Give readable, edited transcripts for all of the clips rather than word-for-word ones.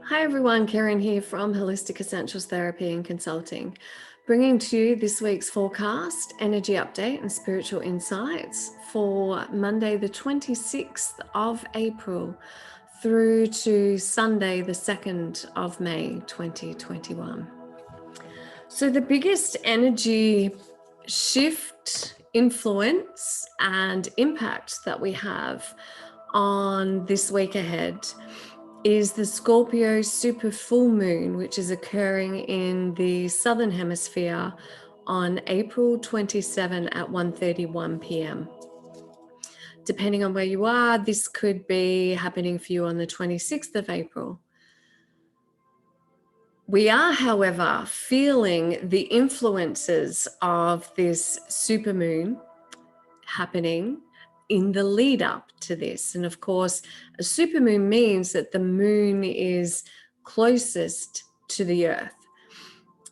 Hi everyone, Karen here from Holistic Essentials Therapy and Consulting, bringing to you this week's forecast, energy update and spiritual insights for Monday the 26th of April through to Sunday the 2nd of May 2021. So the biggest energy shift, influence and impact that we have on this week ahead is the Scorpio super full moon, which is occurring in the Southern Hemisphere on April 27 at 1:31 p.m. Depending on where you are, this could be happening for you on the 26th of April. We are, however, feeling the influences of this supermoon happening in the lead up to this. And of course, a supermoon means that the moon is closest to the earth,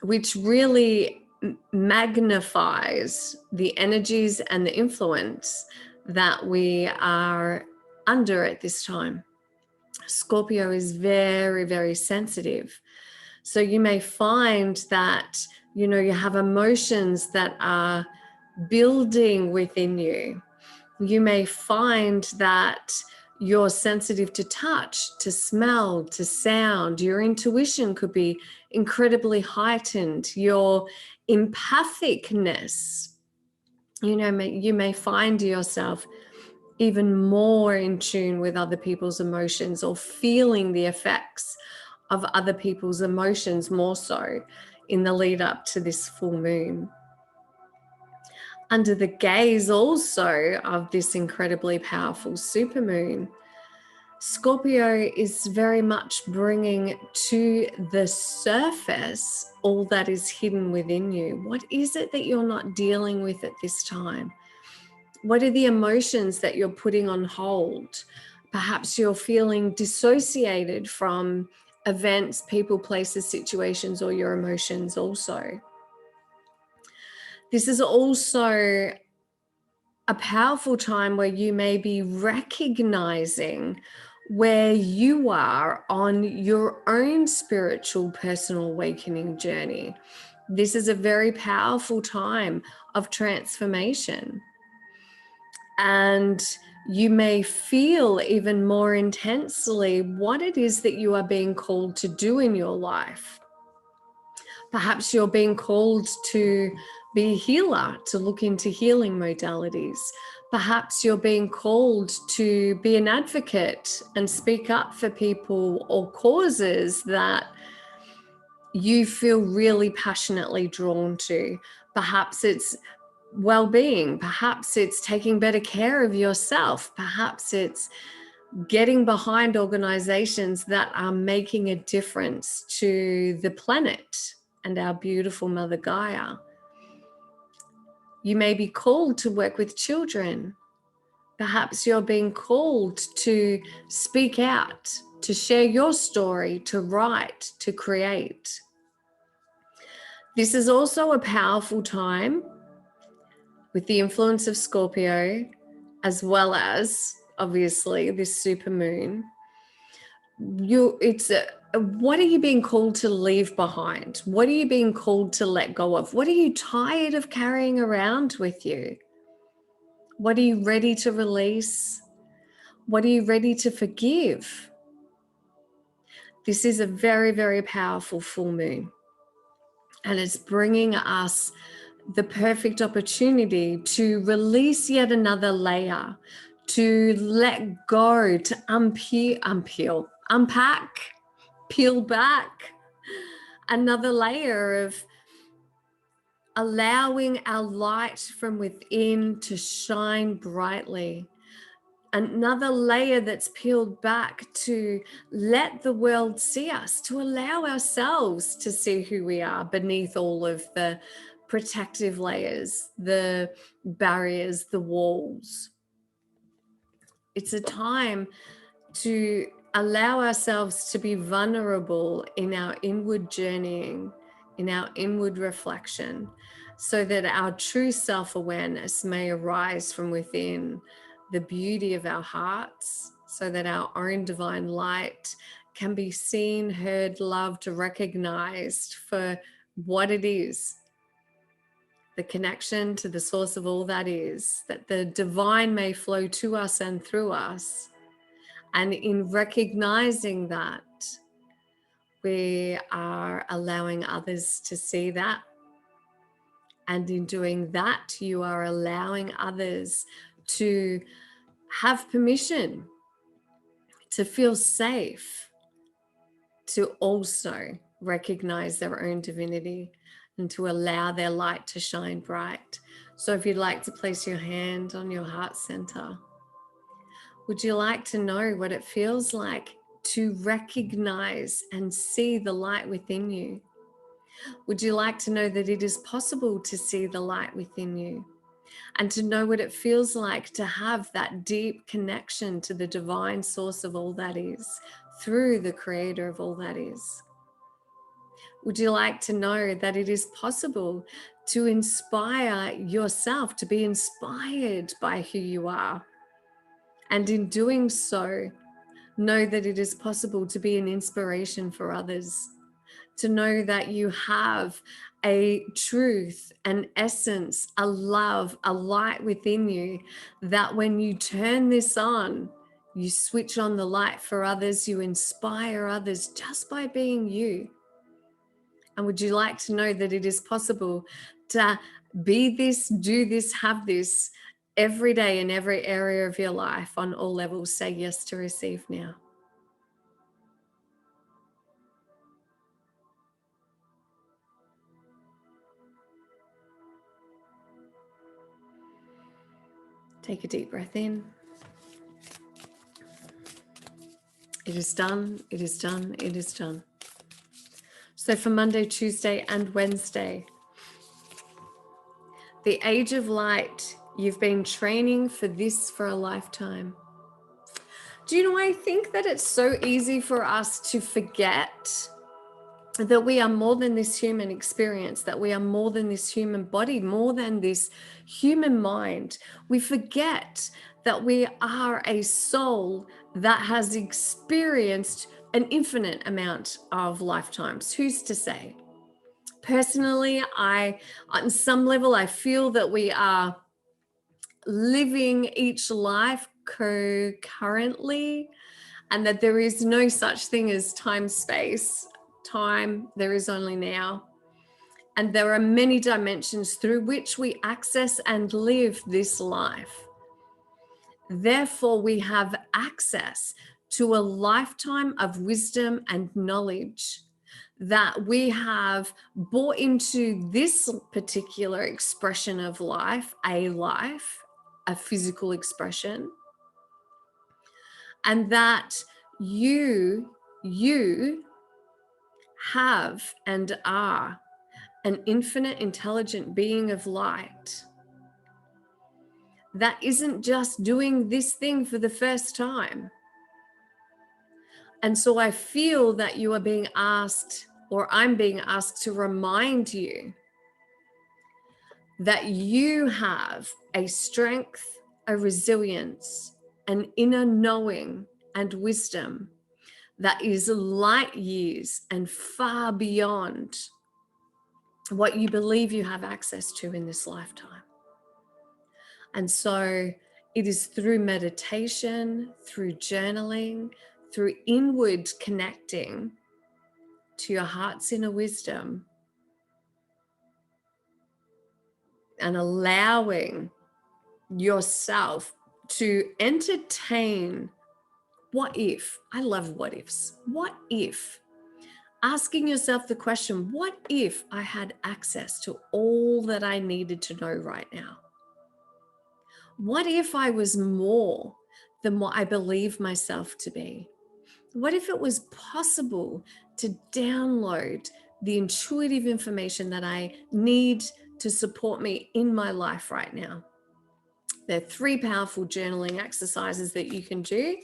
which really magnifies the energies and the influence that we are under at this time. Scorpio is very, very sensitive. So you may find that, you have emotions that are building within you. You may find that you're sensitive to touch, to smell, to sound. Your intuition could be incredibly heightened. Your empathicness, you may find yourself even more in tune with other people's emotions or feeling the effects of other people's emotions more so in the lead up to this full moon. Under the gaze also of this incredibly powerful supermoon, Scorpio is very much bringing to the surface all that is hidden within you. What is it that you're not dealing with at this time? What are the emotions that you're putting on hold? Perhaps you're feeling dissociated from events, people, places, situations, or your emotions also. This is also a powerful time where you may be recognizing where you are on your own spiritual personal awakening journey. This is a very powerful time of transformation. And you may feel even more intensely what it is that you are being called to do in your life. Perhaps you're being called to be a healer, to look into healing modalities. Perhaps you're being called to be an advocate and speak up for people or causes that you feel really passionately drawn to. Perhaps it's well-being. Perhaps it's taking better care of yourself. Perhaps it's getting behind organizations that are making a difference to the planet and our beautiful Mother Gaia. You may be called to work with children. Perhaps you're being called to speak out, to share your story, to write, to create. This is also a powerful time with the influence of Scorpio, as well as obviously this supermoon. What are you being called to leave behind? What are you being called to let go of? What are you tired of carrying around with you? What are you ready to release? What are you ready to forgive? This is a very, very powerful full moon, and it's bringing us the perfect opportunity to release yet another layer, to let go, to unpack, peel back another layer of allowing our light from within to shine brightly. Another layer that's peeled back to let the world see us, to allow ourselves to see who we are beneath all of the protective layers, the barriers, the walls. It's a time to allow ourselves to be vulnerable in our inward journeying, in our inward reflection, so that our true self-awareness may arise from within the beauty of our hearts, so that our own divine light can be seen, heard, loved, recognized for what it is. The connection to the source of all that is, that the divine may flow to us and through us. And in recognizing that, we are allowing others to see that. And in doing that, you are allowing others to have permission to feel safe, to also recognize their own divinity and to allow their light to shine bright. So if you'd like to place your hand on your heart center, would you like to know what it feels like to recognize and see the light within you? Would you like to know that it is possible to see the light within you and to know what it feels like to have that deep connection to the divine source of all that is through the creator of all that is? Would you like to know that it is possible to inspire yourself, to be inspired by who you are? And in doing so, know that it is possible to be an inspiration for others, to know that you have a truth, an essence, a love, a light within you, that when you turn this on, you switch on the light for others, you inspire others just by being you. And would you like to know that it is possible to be this, do this, have this every day in every area of your life on all levels? Say yes to receive now. Take a deep breath in. It is done, it is done, it is done. So for Monday, Tuesday, and Wednesday, the age of light, you've been training for this for a lifetime. Do you know, I think that it's so easy for us to forget that we are more than this human experience, that we are more than this human body, more than this human mind. We forget that we are a soul that has experienced an infinite amount of lifetimes. Who's to say? Personally, on some level, I feel that we are living each life concurrently, and that there is no such thing as time, space. Time, there is only now. And there are many dimensions through which we access and live this life. Therefore, we have access to a lifetime of wisdom and knowledge that we have brought into this particular expression of life, a physical expression, and that you have and are an infinite intelligent being of light that isn't just doing this thing for the first time. And so I feel that you are being asked, or I'm being asked to remind you that you have a strength, a resilience, an inner knowing and wisdom that is light years and far beyond what you believe you have access to in this lifetime. And so it is through meditation, through journaling, through inward connecting to your heart's inner wisdom and allowing yourself to entertain what if. I love what ifs. What if? Asking yourself the question, what if I had access to all that I needed to know right now? What if I was more than what I believe myself to be? What if it was possible to download the intuitive information that I need to support me in my life right now? There are 3 powerful journaling exercises that you can do,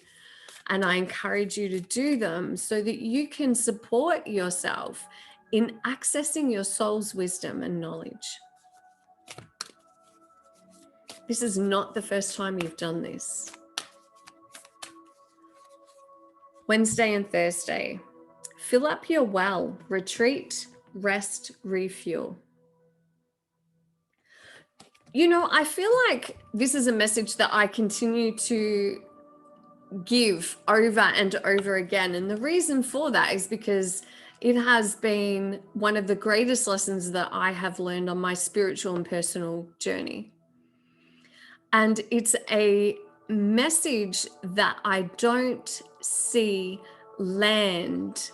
and I encourage you to do them so that you can support yourself in accessing your soul's wisdom and knowledge. This is not the first time you've done this. Wednesday and Thursday. Fill up your well, retreat, rest, refuel. You know, I feel like this is a message that I continue to give over and over again. And the reason for that is because it has been one of the greatest lessons that I have learned on my spiritual and personal journey. And it's a message that I don't see land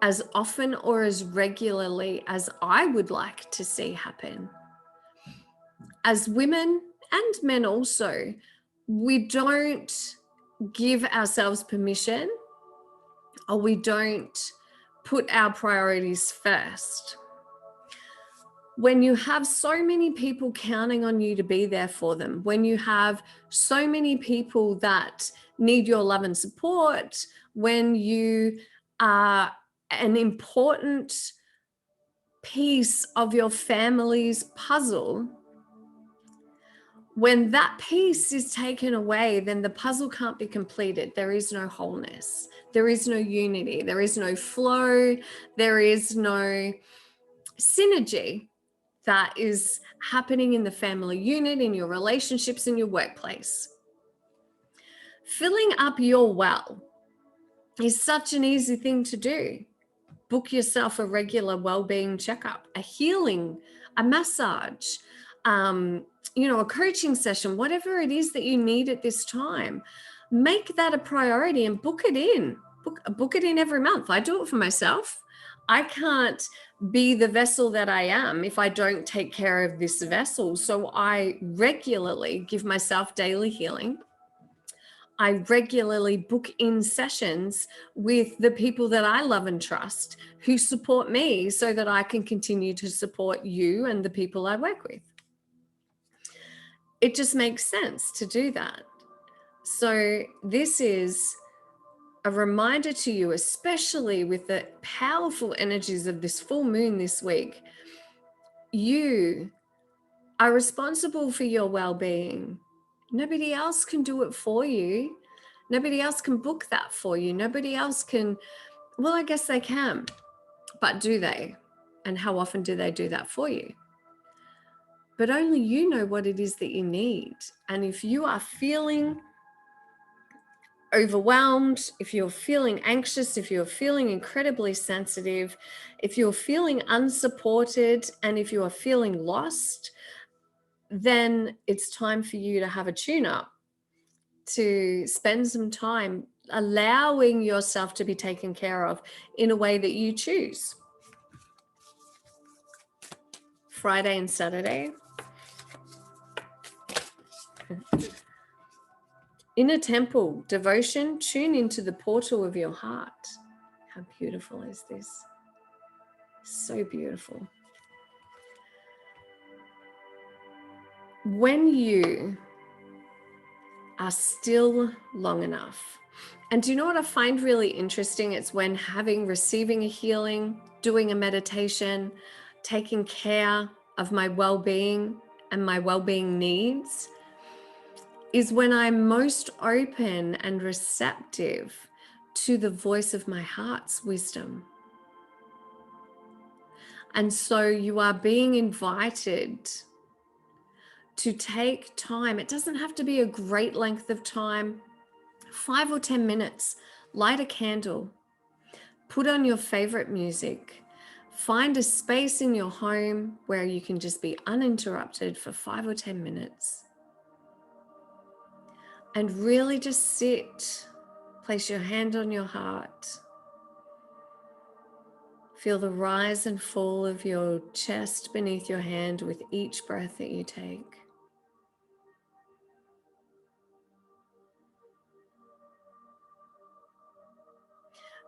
as often or as regularly as I would like to see happen. As women and men also, we don't give ourselves permission, or we don't put our priorities first. When you have so many people counting on you to be there for them, when you have so many people that need your love and support, when you are an important piece of your family's puzzle, when that piece is taken away, then the puzzle can't be completed. There is no wholeness. There is no unity. There is no flow. There is no synergy that is happening in the family unit, in your relationships, in your workplace. Filling up your well is such an easy thing to do. Book yourself a regular well-being checkup, a healing, a massage, a coaching session, whatever it is that you need at this time. Make that a priority and book it in. Book it in every month. I do it for myself. I can't be the vessel that I am if I don't take care of this vessel. So I regularly give myself daily healing. I regularly book in sessions with the people that I love and trust who support me so that I can continue to support you and the people I work with. It just makes sense to do that. So this is a reminder to you, especially with the powerful energies of this full moon this week. You are responsible for your well-being. Nobody else can do it for you. Nobody else can book that for you. Nobody else can, well, I guess they can, but do they? And how often do they do that for you? But only you know what it is that you need. And if you are feeling overwhelmed, if you're feeling anxious, if you're feeling incredibly sensitive, if you're feeling unsupported, and if you are feeling lost, then it's time for you to have a tune-up, to spend some time allowing yourself to be taken care of in a way that you choose. Friday and Saturday. Inner temple, devotion, tune into the portal of your heart. How beautiful is this? So beautiful. When you are still long enough, and do you know what I find really interesting? It's when receiving a healing, doing a meditation, taking care of my well-being and my well-being needs, is when I'm most open and receptive to the voice of my heart's wisdom. And so you are being invited to take time. It doesn't have to be a great length of time, 5 or 10 minutes. Light a candle, put on your favorite music, find a space in your home where you can just be uninterrupted for 5 or 10 minutes. And really just sit, place your hand on your heart. Feel the rise and fall of your chest beneath your hand with each breath that you take.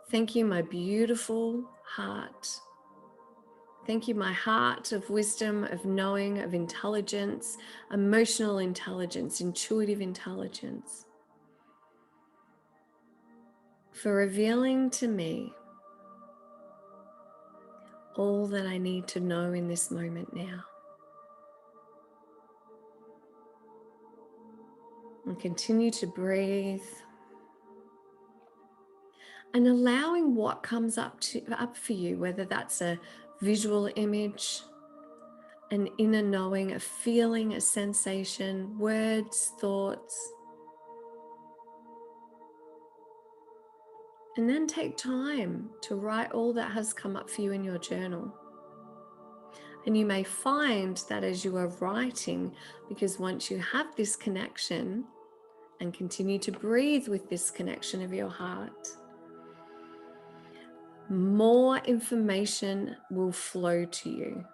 Thank you, my beautiful heart. Thank you, my heart of wisdom, of knowing, of intelligence, emotional intelligence, intuitive intelligence, for revealing to me all that I need to know in this moment now. And continue to breathe. and allowing what comes up for you, whether that's a visual image, an inner knowing, a feeling, a sensation, words, thoughts. And then take time to write all that has come up for you in your journal. And you may find that as you are writing, because once you have this connection and continue to breathe with this connection of your heart, more information will flow to you.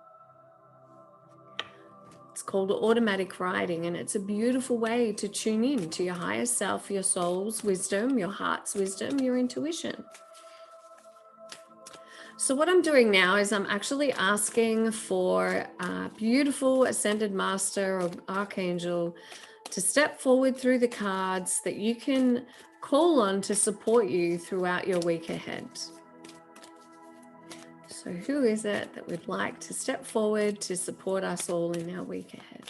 It's called automatic writing, and it's a beautiful way to tune in to your higher self, your soul's wisdom, your heart's wisdom, your intuition. So what I'm doing now is I'm actually asking for a beautiful ascended master or archangel to step forward through the cards that you can call on to support you throughout your week ahead. So who is it that would like to step forward to support us all in our week ahead?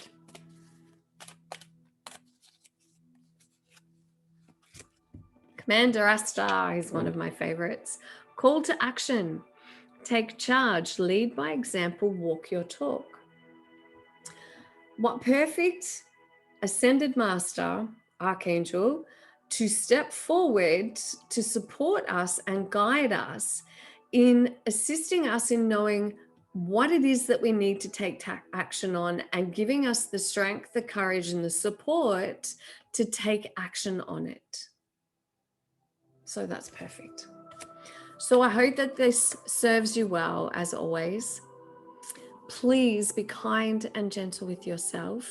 Commander Astar is one of my favorites. Call to action. Take charge. Lead by example. Walk your talk. What perfect ascended master, archangel, to step forward to support us and guide us in assisting us in knowing what it is that we need to take action on and giving us the strength, the courage, and the support to take action on it. So that's perfect. So I hope that this serves you well, as always. Please be kind and gentle with yourself.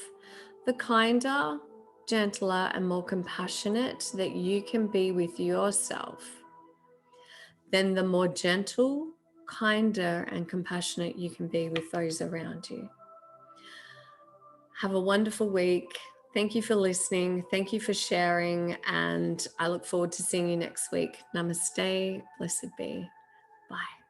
The kinder, gentler, and more compassionate that you can be with yourself, then the more gentle, kinder, and compassionate you can be with those around you. Have a wonderful week. Thank you for listening. Thank you for sharing. And I look forward to seeing you next week. Namaste. Blessed be. Bye.